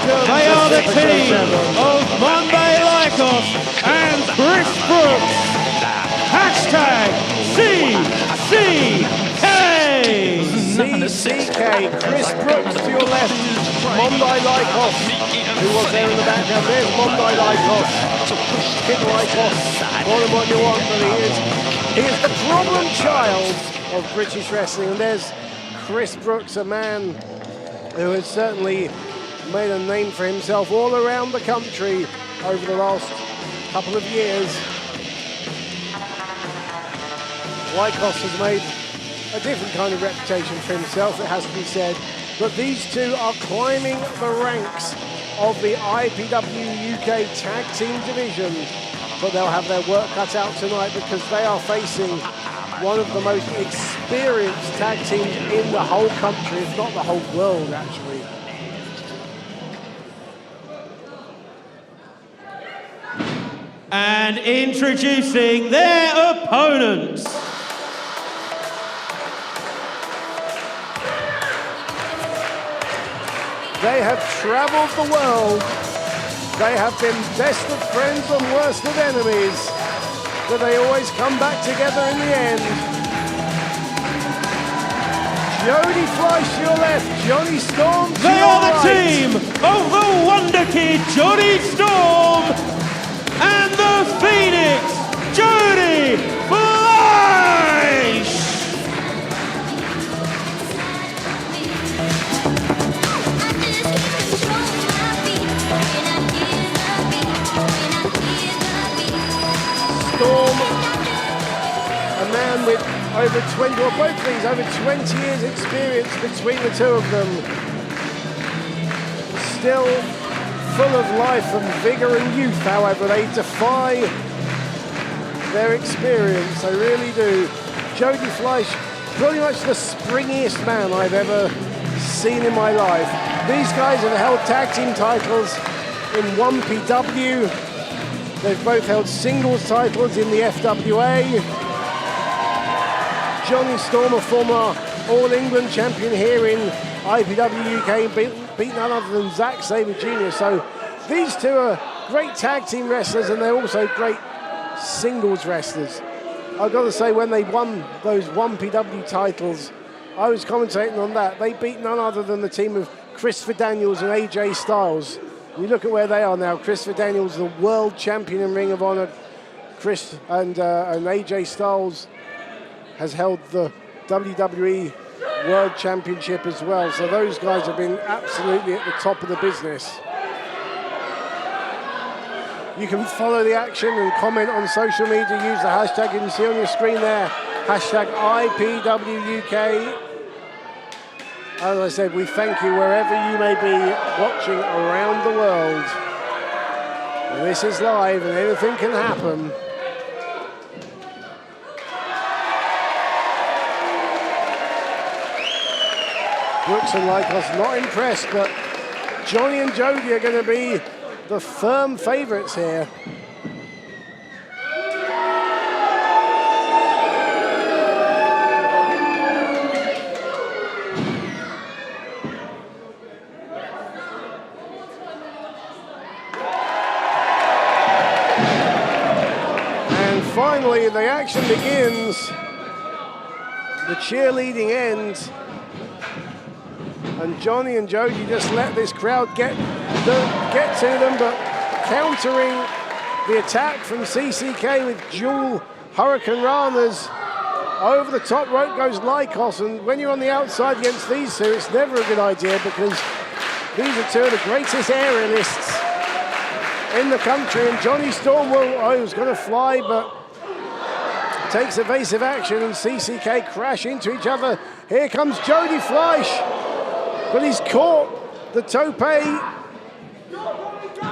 Welcome. They are the team of Monday Lykos and Chris Brookes. Hashtag CCK. CCK. Chris Brookes to your left. Monday Lykos, who was there in the background. There's Monday Lykos. Kid Lykos. Call him what you want, but he is the problem child of British wrestling. And there's Chris Brookes, a man who has certainly made a name for himself all around the country over the last couple of years. Lykos has made a different kind of reputation for himself, it has to be said. But these two are climbing the ranks of the IPWUK Tag Team Division. But they'll have their work cut out tonight because they are facing one of the most experienced tag teams in the whole country, if not the whole world, actually. And introducing their opponents. They have traveled the world. They have been best of friends and worst of enemies. But they always come back together in the end. Jody Fleisch to your left, Jonny Storm to They your are the right. team of the Wonder Kid, Jody Storm, and the Phoenix, Jody Fleisch. Storm, a man with over 20, or both of these, over 20 years experience between the two of them. Still full of life and vigor and youth, however, they defy their experience, they really do. Jody Fleisch, pretty much the springiest man I've ever seen in my life. These guys have held tag team titles in 1PW. They've both held singles titles in the FWA. Jonny Storm, a former All-England champion here in IPWUK, beat none other than Zack Sabre Jr. So these two are great tag team wrestlers and they're also great singles wrestlers. I've got to say, when they won those 1PW titles, I was commentating on that. They beat none other than the team of Christopher Daniels and AJ Styles. You look at where they are now. Christopher Daniels, the world champion in Ring of Honor. And AJ Styles has held the WWE World Championship as well. So those guys have been absolutely at the top of the business. You can follow the action and comment on social media. Use the hashtag you can see on your screen there. Hashtag IPWUK. As I said, we thank you wherever you may be watching around the world. And this is live and anything can happen. Brookes and Lykos not impressed, but Jonny and Jody are going to be the firm favourites here. Finally, the action begins. The cheerleading ends. And Jonny and Jody just let this crowd get to them, but countering the attack from CCK with dual Hurricane Ranas. Over the top rope goes Lykos, and when you're on the outside against these two, it's never a good idea because these are two of the greatest aerialists in the country. And Jonny Storm he was going to fly, but takes evasive action, and CCK crash into each other. Here comes Jody Fleisch, but he's caught the tope.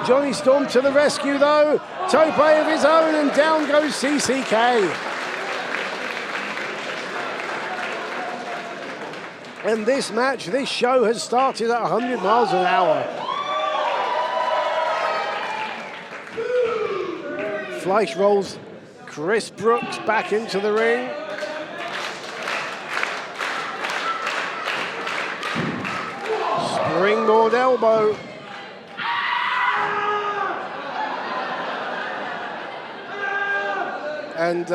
Jonny Storm to the rescue though. Tope of his own, and down goes CCK. And this match, this show has started at 100 miles an hour. Fleisch rolls Chris Brookes back into the ring. Springboard elbow. and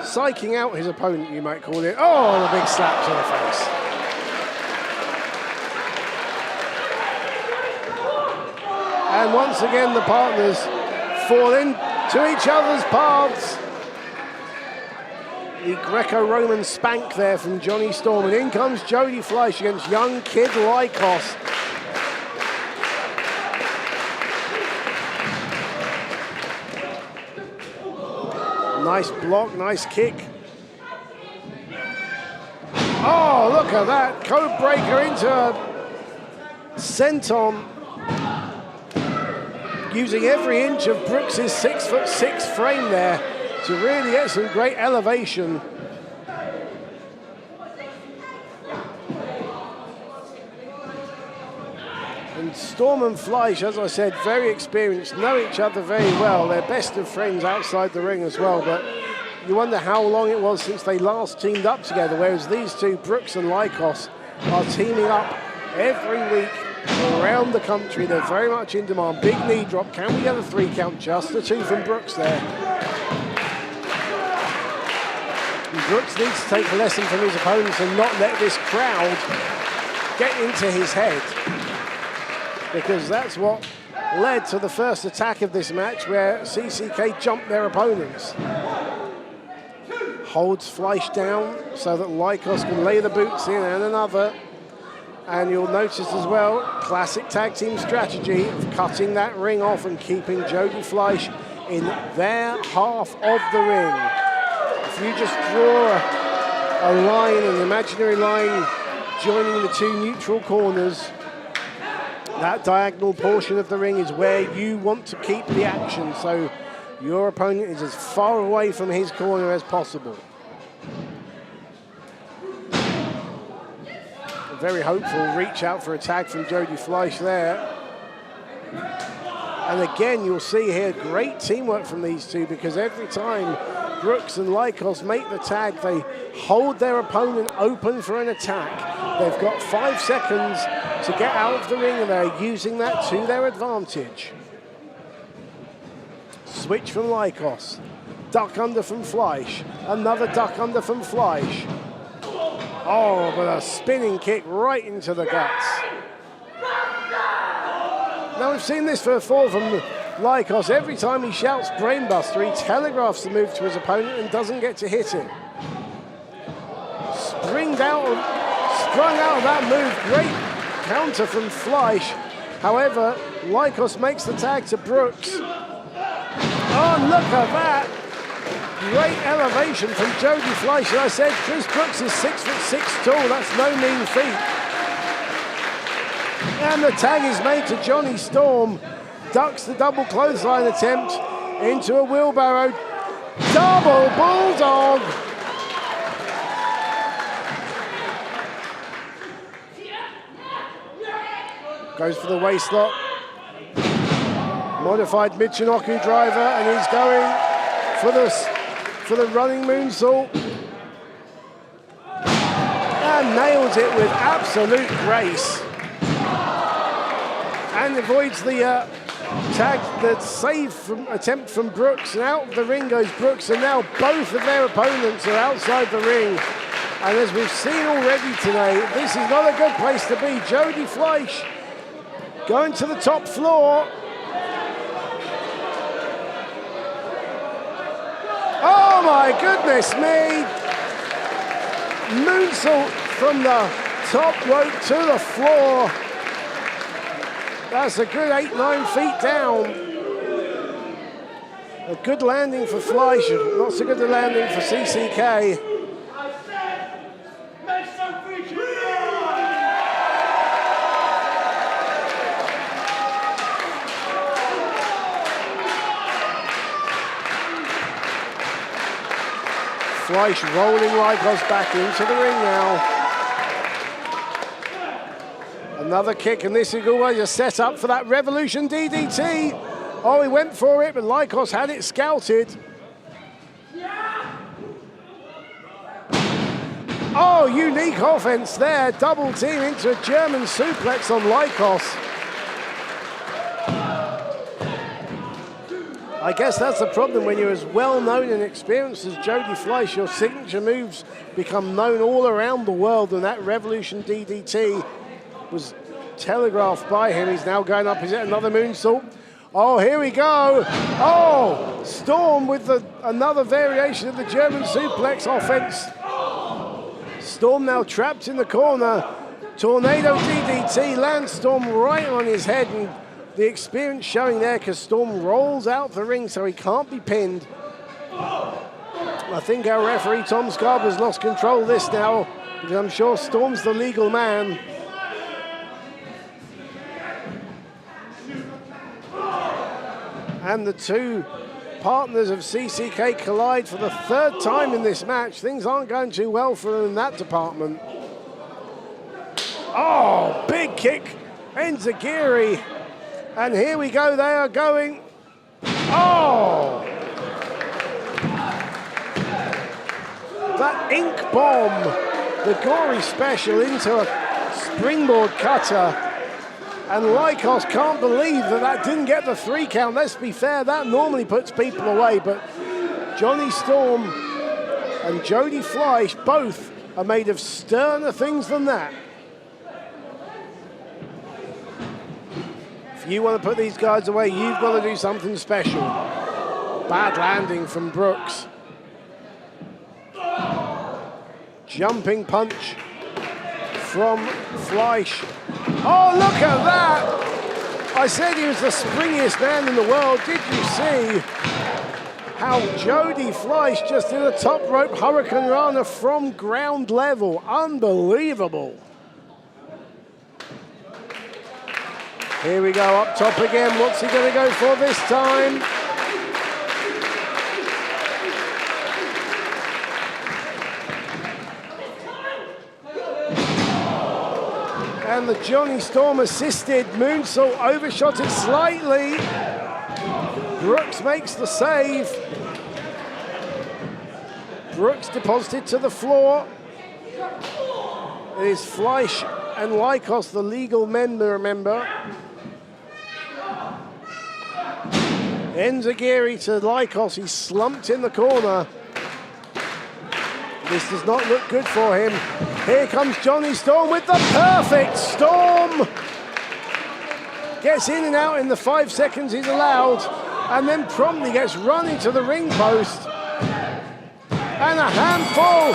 psyching out his opponent, you might call it. Oh, and a big slap to the face. And once again, the partners fall into each other's paths. The Greco-Roman spank there from Jonny Storm. And in comes Jody Fleisch against young kid Lykos. Nice block, nice kick. Oh, look at that. Code breaker into a senton. Using every inch of Brookes' 6'6" frame there to really get some great elevation. And Storm and Fleisch, as I said, very experienced, know each other very well. They're best of friends outside the ring as well, but you wonder how long it was since they last teamed up together, whereas these two, Brookes and Lykos, are teaming up every week around the country. They're very much in demand. Big knee drop. Can we get a 3 count? Just the 2 from Brookes there. And Brookes needs to take a lesson from his opponents and not let this crowd get into his head, because that's what led to the first attack of this match, where CCK jumped their opponents. Holds Fleisch down so that Lykos can lay the boots in, and another. And you'll notice as well, classic tag team strategy of cutting that ring off and keeping Jody Fleisch in their half of the ring. If you just draw a line, an imaginary line, joining the 2 neutral corners, that diagonal portion of the ring is where you want to keep the action, so your opponent is as far away from his corner as possible. Very hopeful reach out for a tag from Jody Fleisch there. And again, you'll see here great teamwork from these two, because every time Brookes and Lykos make the tag, they hold their opponent open for an attack. They've got 5 seconds to get out of the ring, and they're using that to their advantage. Switch from Lykos. Duck under from Fleisch. Another duck under from Fleisch. Oh, but a spinning kick right into the guts. Now, we've seen this before from Lykos. Every time he shouts brainbuster, he telegraphs the move to his opponent and doesn't get to hit him. Sprung out of that move. Great counter from Fleisch. However, Lykos makes the tag to Brookes. Oh, look at that. Great elevation from Jody Fleisch. I said Chris Brookes is 6'6" tall. That's no mean feat. And the tag is made to Jonny Storm. Ducks the double clothesline attempt into a wheelbarrow. Double bulldog. Goes for the waist lock. Modified Michinoku driver, and he's going for the running moonsault. And nails it with absolute grace. And avoids the save attempt from Brookes. And out of the ring goes Brookes, and now both of their opponents are outside the ring. And as we've seen already today, this is not a good place to be. Jody Fleisch going to the top floor. Oh my goodness me! Moonsault from the top rope to the floor. That's a good 8-9 feet down. A good landing for Fleisch, not so good a landing for CCK. Fleisch rolling Lykos back into the ring now. Another kick, and this is always a setup for that Revolution DDT. Oh, he went for it, but Lykos had it scouted. Oh, unique offense there. Double team into a German suplex on Lykos. I guess that's the problem when you're as well known and experienced as Jody Fleisch. Your signature moves become known all around the world, and that Revolution DDT was telegraphed by him. He's now going up. Is it another moonsault? Oh, here we go. Oh, Storm with another variation of the German suplex offense. Storm now trapped in the corner. Tornado DDT lands Storm right on his head, and the experience showing there because Storm rolls out the ring so he can't be pinned. I think our referee Tom Scarber's lost control of this now, because I'm sure Storm's the legal man. And the two partners of CCK collide for the third time in this match. Things aren't going too well for them in that department. Oh, big kick, Enziguri. And here we go, they are going. Oh! That ink bomb, the gory special into a springboard cutter. And Lykos can't believe that didn't get the 3 count. Let's be fair, that normally puts people away, but Johnny Storm and Jody Fleisch both are made of sterner things than that. If you want to put these guys away, you've got to do something special. Bad landing from Brookes. Jumping punch from Fleisch. Oh, look at that! I said he was the springiest man in the world. Did you see how Jody Fleisch just did a top rope Hurricane Rana from ground level? Unbelievable. Here we go, up top again. What's he going to go for this time? And the Johnny Storm assisted moonsault overshot it slightly. Brookes makes the save. Brookes deposited to the floor. It is Fleisch and Lykos, the legal member, remember. Enziguri to Lykos, he's slumped in the corner. This does not look good for him. Here comes Johnny Storm with the perfect storm. Gets in and out in the 5 seconds he's allowed, and then promptly gets run into the ring post. And a handful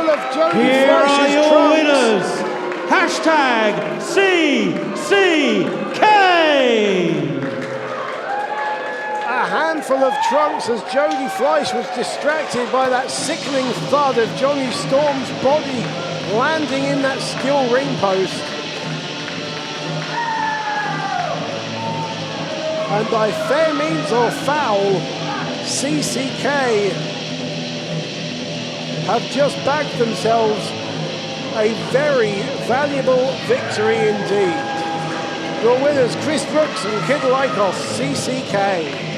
of Jody Fleisch's trunks. Winners. Hashtag CCK. A handful of trunks as Jody Fleisch was distracted by that sickening thud of Johnny Storm's body landing in that steel ring post. And by fair means or foul, CCK have just backed themselves a very valuable victory indeed. Your winners, Chris Brookes and Kid Lykos, CCK.